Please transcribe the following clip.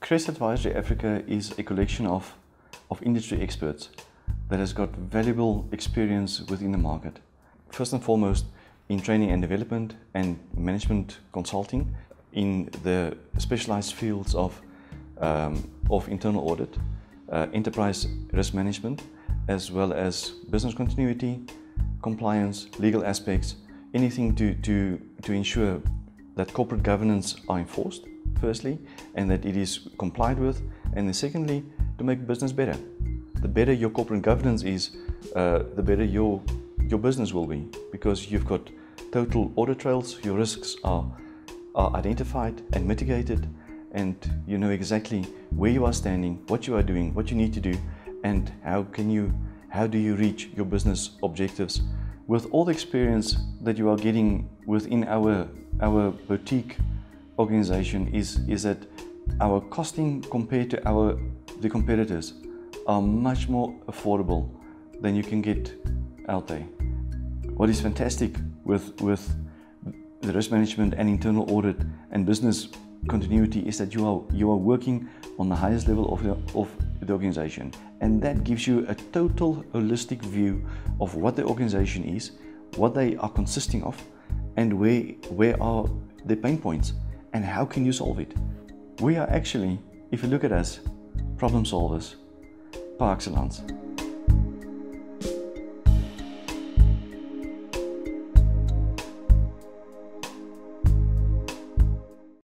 Crest Advisory Africa is a collection of industry experts that has got valuable experience within the market. First and foremost, in training and development and management consulting in the specialized fields of internal audit, enterprise risk management, as well as business continuity, compliance, legal aspects, anything to ensure that corporate governance are enforced, firstly, and that it is complied with, and then secondly, to make business better. The better your corporate governance is, the better your business will be, because you've got total audit trails, your risks are identified and mitigated, and you know exactly where you are standing, what you are doing, what you need to do, and how do you reach your business objectives. With all the experience that you are getting within our boutique organization is that our costing compared to the competitors are much more affordable than you can get out there. What is fantastic with the risk management and internal audit and business continuity is that you are working on the highest level of the organization, and that gives you a total holistic view of what the organization is, what they are consisting of, and where are the pain points and how can you solve it. We are actually, if you look at us, problem solvers par excellence.